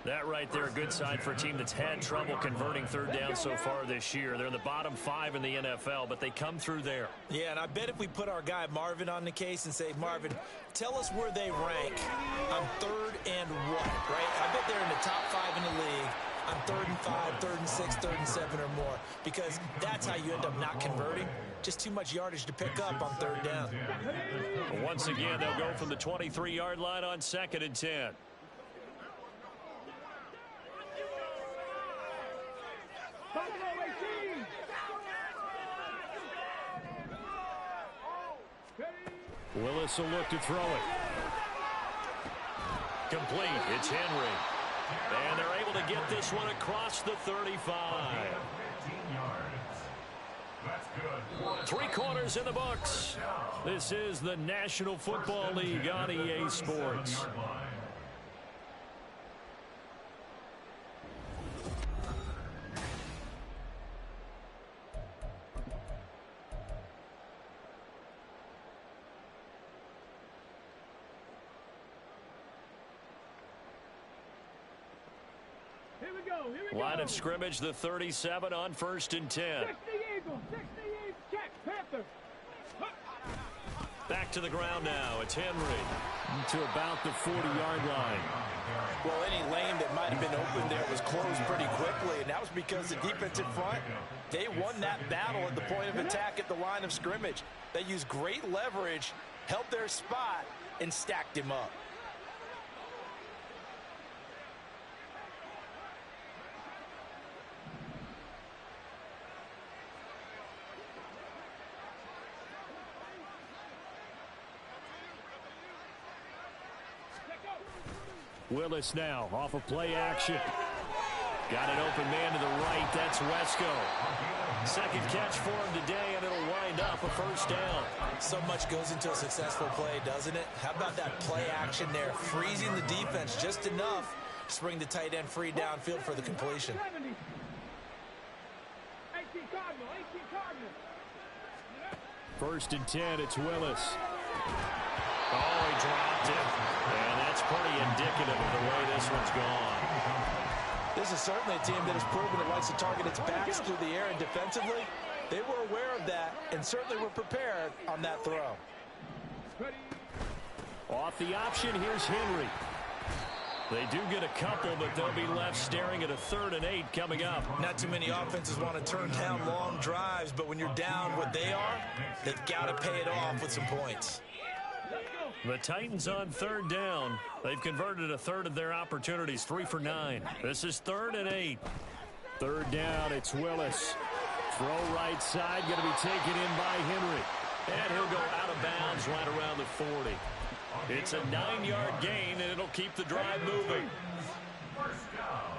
That right there, a good sign for a team that's had trouble converting third down so far this year. They're in the bottom 5 in the NFL, but they come through there. Yeah, and I bet if we put our guy Marvin on the case and say, Marvin, tell us where they rank on 3rd and what, right? I bet they're in the top 5 in the league on 3rd and 5, 3rd and 6, 3rd and 7 or more, because that's how you end up not converting. Just too much yardage to pick up on 3rd down. Once again, they'll go from the 23-yard line on 2nd and 10. Willis will look to throw it. Complete. It's Henry. And they're able to get this one across the 35. 3 quarters in the books. This is the National Football League on EA Sports. Line of scrimmage, the 37 on 1st and 10. Back to the ground now. It's Henry to about the 40-yard line. Well, any lane that might have been open there was closed pretty quickly, and that was because the defensive front, they won that battle at the point of attack at the line of scrimmage. They used great leverage, held their spot, and stacked him up. Willis now off of play action. Got an open man to the right. That's Wesco. Second catch for him today, and it'll wind up a first down. So much goes into a successful play, doesn't it? How about that play action there? Freezing the defense just enough to bring the tight end free downfield for the completion. First and 10, it's Willis. Oh, he dropped it. And that's pretty indicative of the way this one's gone. This is certainly a team that has proven it likes to target its backs through the air, and defensively, they were aware of that and certainly were prepared on that throw. Off the option, here's Henry. They do get a couple, but they'll be left staring at a 3rd and 8 coming up. Not too many offenses want to turn down long drives, but when you're down what they are, they've got to pay it off with some points. The Titans on 3rd down. They've converted a third of their opportunities, 3 for 9. This is 3rd and 8. 3rd down, it's Willis. Throw right side, going to be taken in by Henry. And he'll go out of bounds right around the 40. It's a 9-yard gain, and it'll keep the drive moving. First down.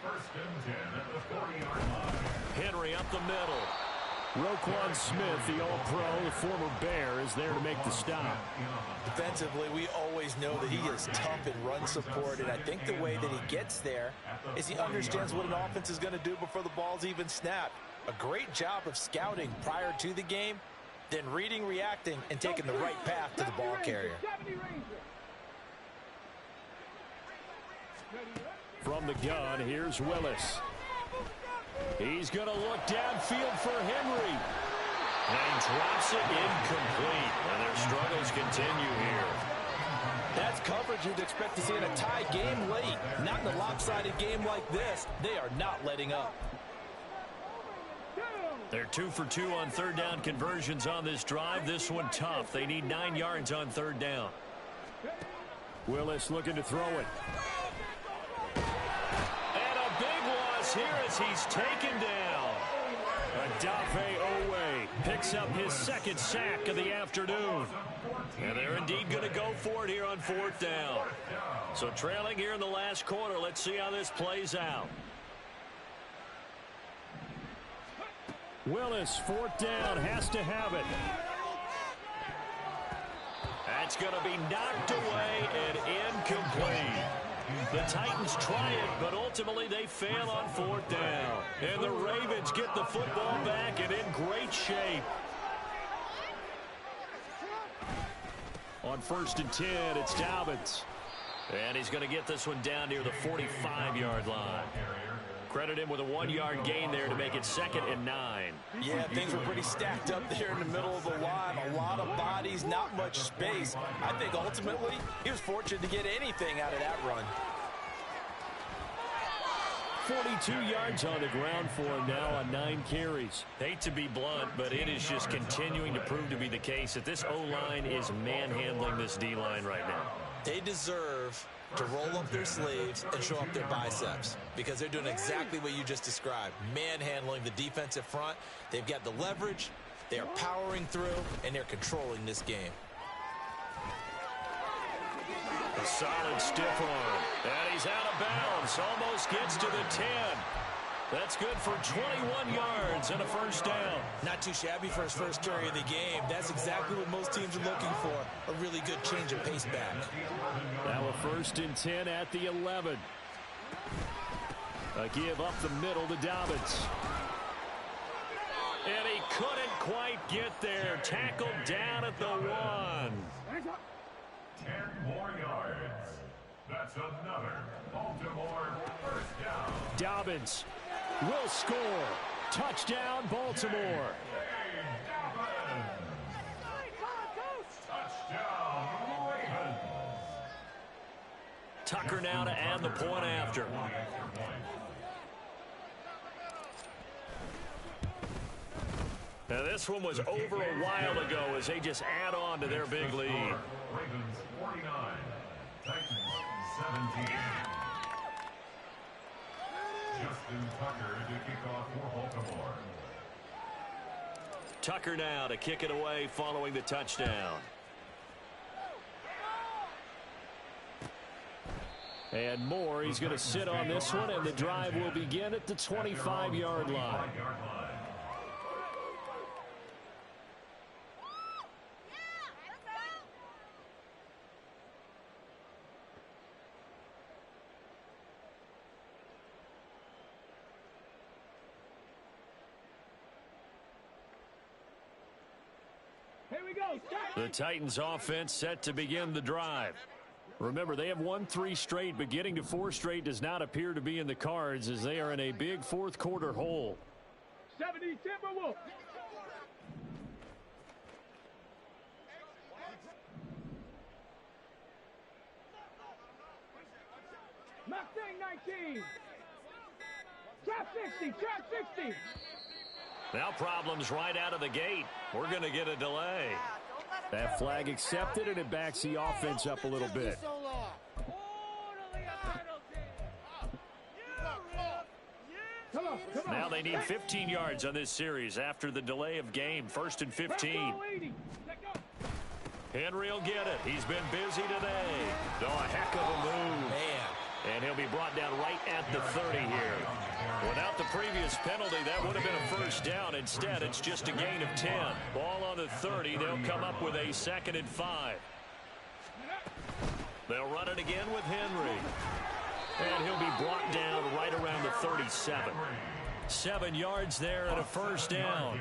1st and 10 at the 40-yard line. Henry up the middle. Roquan Smith, the All-Pro, the former Bear, is there to make the stop. Defensively, we always know that he is tough in run support, and I think the way that he gets there is he understands what an offense is going to do before the ball's even snapped. A great job of scouting prior to the game, then reading, reacting, and taking the right path to the ball carrier. From the gun, here's Willis. He's going to look downfield for Henry. And he drops it incomplete. And their struggles continue here. That's coverage you'd expect to see in a tie game late. Not in a lopsided game like this. They are not letting up. They're 2 for 2 on 3rd down conversions on this drive. This one tough. They need 9 yards on 3rd down. Willis looking to throw it. And a big loss here as he's taken down. Adafe Owe. Picks up his second sack of the afternoon. And they're indeed going to go for it here on fourth down. So trailing here in the last quarter. Let's see how this plays out. Willis, fourth down, has to have it. That's going to be knocked away and incomplete. The Titans try it, but ultimately they fail on fourth down. And the Ravens get the football back and in great shape. On 1st and 10, it's Dobbins. And he's going to get this one down near the 45-yard line. Credit him with a 1-yard gain there to make it 2nd and 9. Yeah, things were pretty stacked up there in the middle of the line. A lot of bodies, not much space. I think ultimately he was fortunate to get anything out of that run. 42 yards on the ground for him now on 9 carries. Hate to be blunt, but it is just continuing to prove to be the case that this O-line is manhandling this D-line right now. They deserve to roll up their sleeves and show up their biceps because they're doing exactly what you just described, manhandling the defensive front. They've got the leverage, they're powering through, and they're controlling this game. A solid stiff arm, and he's out of bounds, almost gets to the 10. That's good for 21 yards and a first down. Not too shabby for his first carry of the game. That's exactly what most teams are looking for, a really good change of pace back. Now a 1st and 10 at the 11. A give up the middle to Dobbins. And he couldn't quite get there. Tackled down at the 1. 10 more yards. That's another Baltimore first down. Dobbins will score. Touchdown, Baltimore. Touchdown, Ravens. Tucker now to add the point after. Now this one was over a while ago as they just add on to their big lead. Ravens 49, Titans 17. Justin Tucker to kick off for Baltimore. Tucker now to kick it away following the touchdown. And Moore, he's going to sit on this one, and the drive will begin at the 25-yard line. The Titans offense set to begin the drive. Remember, they have won 3 straight, but getting to 4 straight does not appear to be in the cards as they are in a big fourth quarter hole. 70 Timberwolves. Mustang 19. Trap 60, trap 60. Now problems right out of the gate. We're going to get a delay. That flag accepted, and it backs the offense up a little bit. Now they need 15 yards on this series after the delay of game. 1st and 15. Henry will get it. He's been busy today. Oh, a heck of a move. Man. And he'll be brought down right at the 30 here. Without the previous penalty, that would have been a first down. Instead, it's just a gain of 10. Ball on the 30. They'll come up with a 2nd and 5. They'll run it again with Henry. And he'll be brought down right around the 37. 7 yards there and a first down.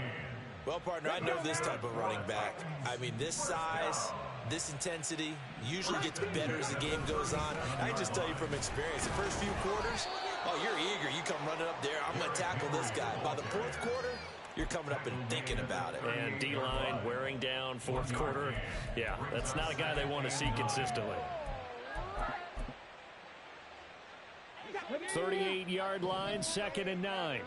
Well, partner, I know this type of running back. I mean, this size, this intensity usually gets better as the game goes on. I can just tell you from experience, the first few quarters, oh, you're eager. You come running up there. I'm going to tackle this guy. By the 4th quarter, you're coming up and thinking about it. And D-line wearing down 4th quarter. Yeah, that's not a guy they want to see consistently. 38-yard line, 2nd and 9.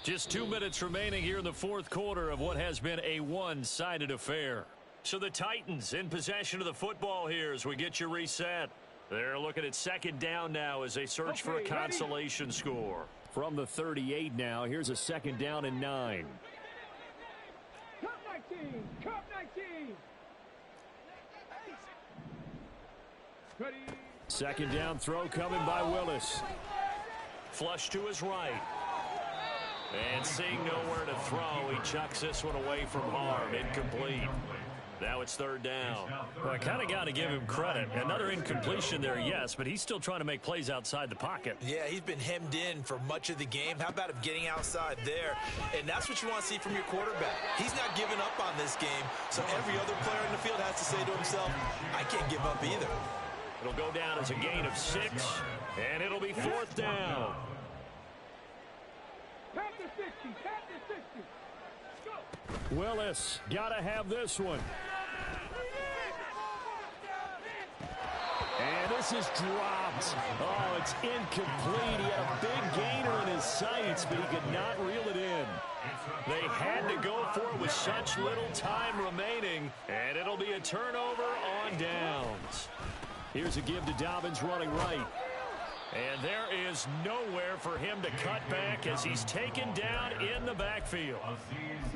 Just 2 minutes remaining here in the 4th quarter of what has been a one-sided affair. So the Titans in possession of the football here as we get you reset. They're looking at second down now as they search for a consolation score. From the 38 now, here's a second down and 9. Cup 19! Cup 19! Ready? Second down throw coming by Willis. Flush to his right. And seeing nowhere to throw, he chucks this one away from harm. Incomplete. Now it's third down. Well, I kind of got to give him credit. Another incompletion there, yes, but he's still trying to make plays outside the pocket. Yeah, he's been hemmed in for much of the game. How about him getting outside there? And that's what you want to see from your quarterback. He's not giving up on this game, so every other player in the field has to say to himself, I can't give up either. It'll go down as a gain of 6, and it'll be fourth down. Tap the 60! Tap the 60! Go! Willis, got to have this one. And this is dropped. Oh, it's incomplete. He had a big gainer in his sights, but he could not reel it in. They had to go for it with such little time remaining, and it'll be a turnover on downs. Here's a give to Dobbins running right. And there is nowhere for him to cut back as he's taken down in the backfield.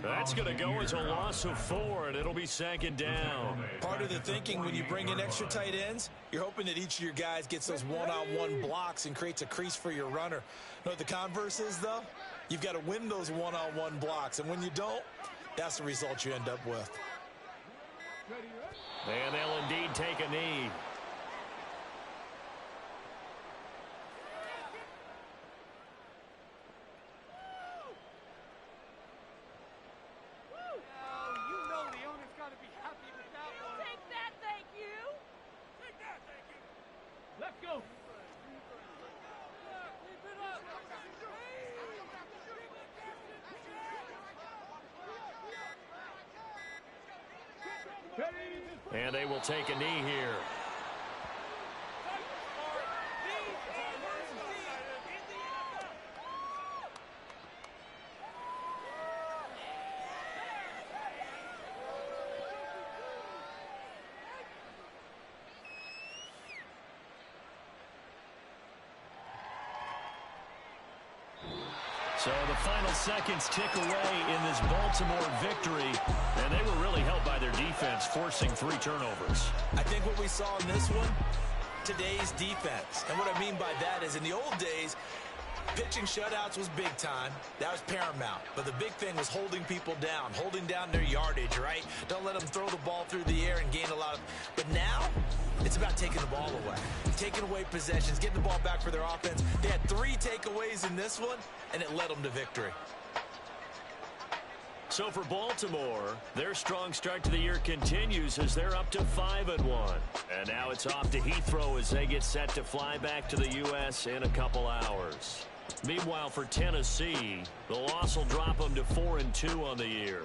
That's going to go as a loss of 4, and it'll be second down. Part of the thinking when you bring in extra tight ends, you're hoping that each of your guys gets those one-on-one blocks and creates a crease for your runner. You know what the converse is, though? You've got to win those one-on-one blocks, and when you don't, that's the result you end up with. And they'll indeed take a knee. Let's go! And they will take a knee here. So the final seconds tick away in this Baltimore victory, and they were really helped by their defense, forcing 3 turnovers. I think what we saw in this one, today's defense. And what I mean by that is in the old days, pitching shutouts was big time. That was paramount. But the big thing was holding people down, holding down their yardage, right? Don't let them throw the ball through the air and gain a lot of... But now, it's about taking the ball away, taking away possessions, getting the ball back for their offense. They had 3 takeaways in this one, and it led them to victory. So for Baltimore, their strong start to the year continues as they're up to 5-1. And now it's off to Heathrow as they get set to fly back to the U.S. in a couple hours. Meanwhile, for Tennessee, the loss will drop them to 4-2 on the year.